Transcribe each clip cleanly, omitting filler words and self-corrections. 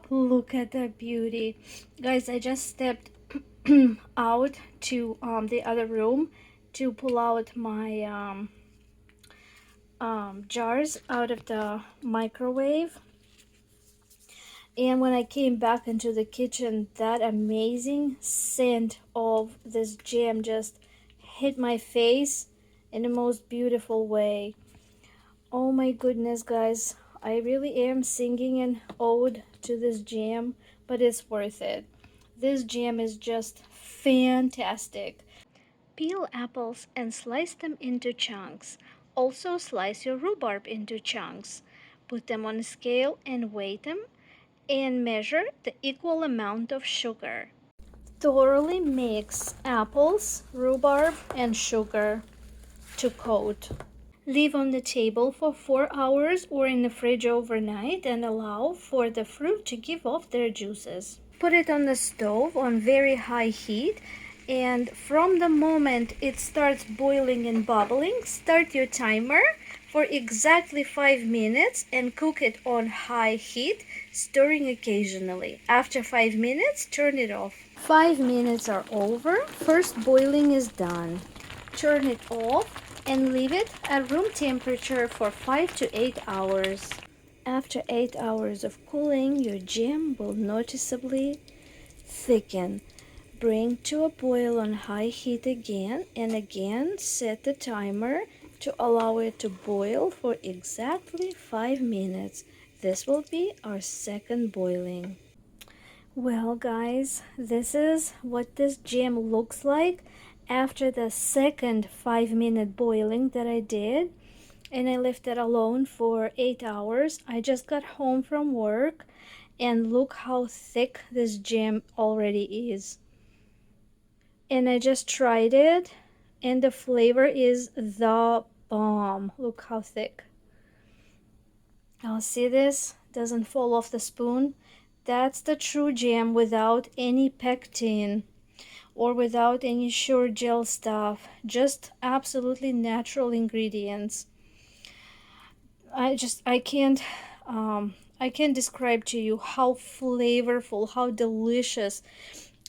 Look at that beauty. Guys, I just stepped out to the other room to pull out my jars out of the microwave. And when I came back into the kitchen, that amazing scent of this jam just hit my face in the most beautiful way. Oh my goodness, guys. I really am singing an ode to this jam, but it's worth it. This jam is just fantastic. Peel apples and slice them into chunks. Also slice your rhubarb into chunks. Put them on a scale and weigh them and measure the equal amount of sugar. Thoroughly mix apples, rhubarb, and sugar to coat. Leave on the table for 4 hours or in the fridge overnight and allow for the fruit to give off their juices. Put it on the stove on very high heat, and from the moment it starts boiling and bubbling, start your timer for exactly 5 minutes and cook it on high heat, stirring occasionally. After 5 minutes, turn it off. 5 minutes are over. First boiling is done. Turn it off and leave it at room temperature for 5 to 8 hours. After 8 hours of cooling, your jam will noticeably thicken. Bring to a boil on high heat again and again set the timer to allow it to boil for exactly 5 minutes. This will be our second boiling. Well guys, this is what this jam looks like after the second 5-minute boiling that I did, and I left it alone for 8 hours. I just got home from work and look how thick this jam already is. And I just tried it and the flavor is the bomb. Look how thick. Now see, this doesn't fall off the spoon. That's the true jam without any pectin or without any surejell stuff. Just absolutely natural ingredients. I can't describe to you how flavorful, how delicious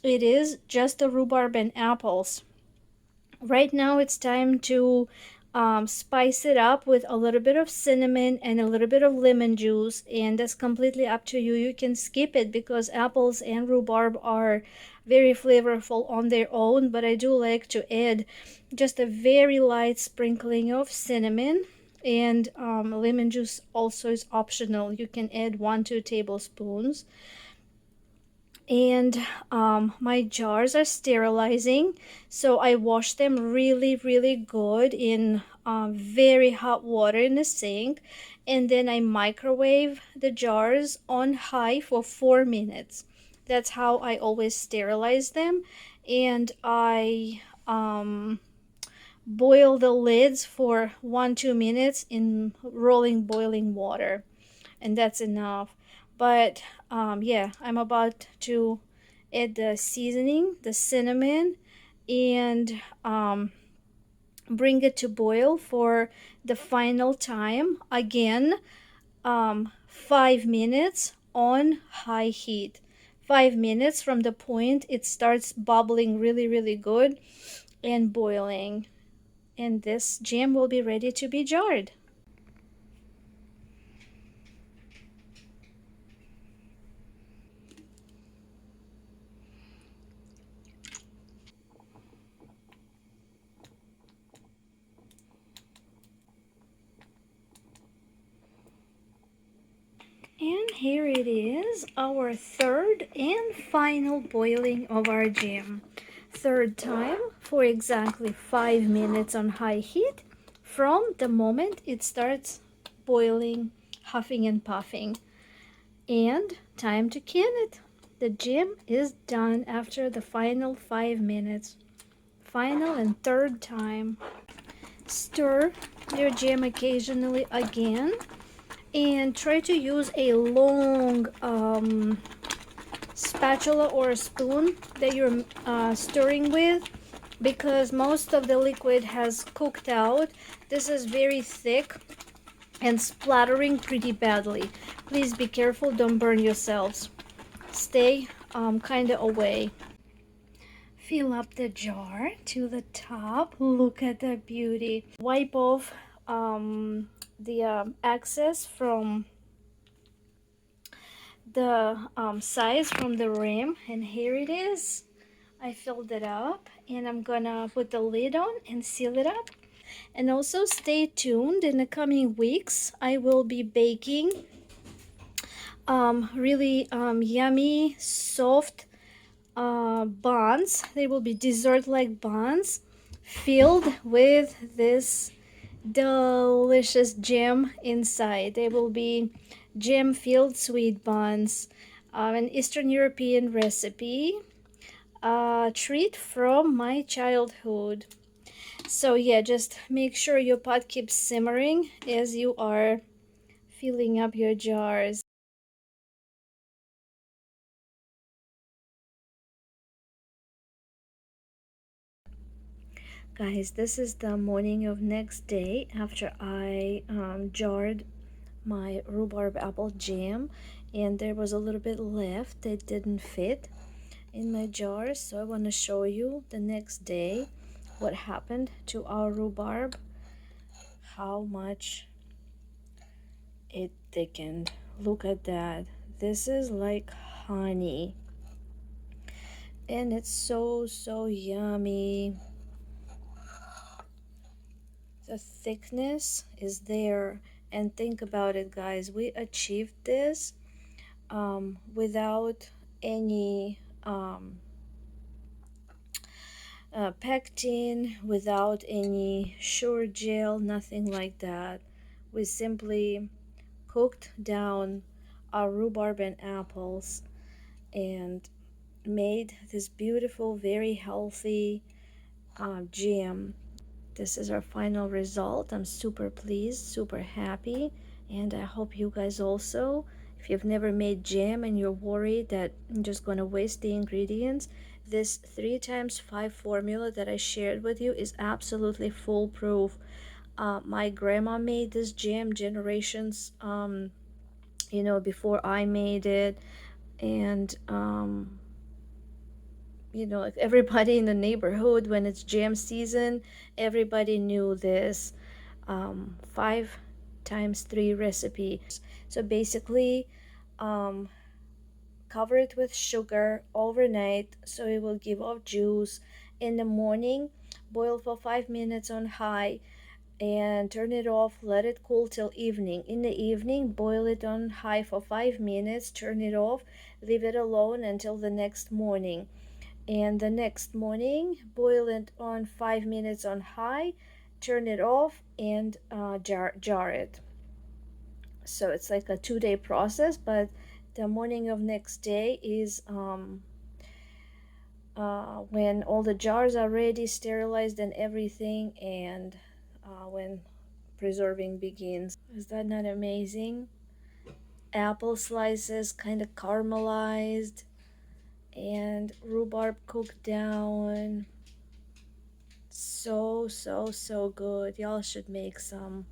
it is. Just the rhubarb and apples. Right now it's time to spice it up with a little bit of cinnamon and a little bit of lemon juice, and that's completely up to you. You can skip it because apples and rhubarb are very flavorful on their own, but I do like to add just a very light sprinkling of cinnamon, and lemon juice also is optional. You can add 1-2 tablespoons. And my jars are sterilizing, so I wash them really good in very hot water in the sink, and then I microwave the jars on high for 4 minutes. That's how I always sterilize them. And I boil the lids for 1-2 minutes in rolling boiling water, and that's enough. But yeah, I'm about to add the seasoning, the cinnamon, and bring it to boil for the final time. Again, 5 minutes on high heat. 5 minutes from the point it starts bubbling really good and boiling. And this jam will be ready to be jarred. And here it is, our third and final boiling of our jam. Third time for exactly 5 minutes on high heat from the moment it starts boiling, huffing and puffing. And time to can it. The jam is done after the final 5 minutes. Final and third time. Stir your jam occasionally again, and try to use a long spatula or a spoon that you're stirring with, because most of the liquid has cooked out. This is very thick and splattering pretty badly. Please be careful, don't burn yourselves. stay kind of away. Fill up the jar to the top. Look at the beauty. Wipe off the excess from the size from the rim, and here it is. I filled it up, and I'm gonna put the lid on and seal it up. And also stay tuned. In the coming weeks I will be baking really yummy soft buns. They will be dessert like buns filled with this delicious jam inside. They will be jam filled sweet buns, an Eastern European recipe, a treat from my childhood. So yeah, just make sure your pot keeps simmering as you are filling up your jars. Guys, this is the morning of next day after I jarred my rhubarb apple jam, and there was a little bit left that didn't fit in my jar. So I want to show you the next day what happened to our rhubarb, how much it thickened. Look at that. This is like honey, and it's so yummy. The thickness is there, and think about it, guys. We achieved this without any pectin, without any surejell, nothing like that. We simply cooked down our rhubarb and apples and made this beautiful, very healthy jam. This is our final result. I'm super pleased, super happy, and I hope you guys also. If you've never made jam and you're worried that I'm just going to waste the ingredients, this 3 times 5 formula that I shared with you is absolutely foolproof. My grandma made this jam generations, before I made it, and like everybody in the neighborhood, when it's jam season, everybody knew this 5 times 3 recipe. So basically, um, cover it with sugar overnight so it will give off juice. In the morning, boil for 5 minutes on high and turn it off. Let it cool till evening. In the evening, boil it on high for 5 minutes, turn it off, leave it alone until the next morning. And the next morning, boil it on 5 minutes on high, turn it off, and jar it. So it's like a 2-day process, but the morning of next day is when all the jars are ready, sterilized and everything, and when preserving begins. Is that not amazing? Apple slices kind of caramelized and rhubarb cooked down. So good. Y'all should make some.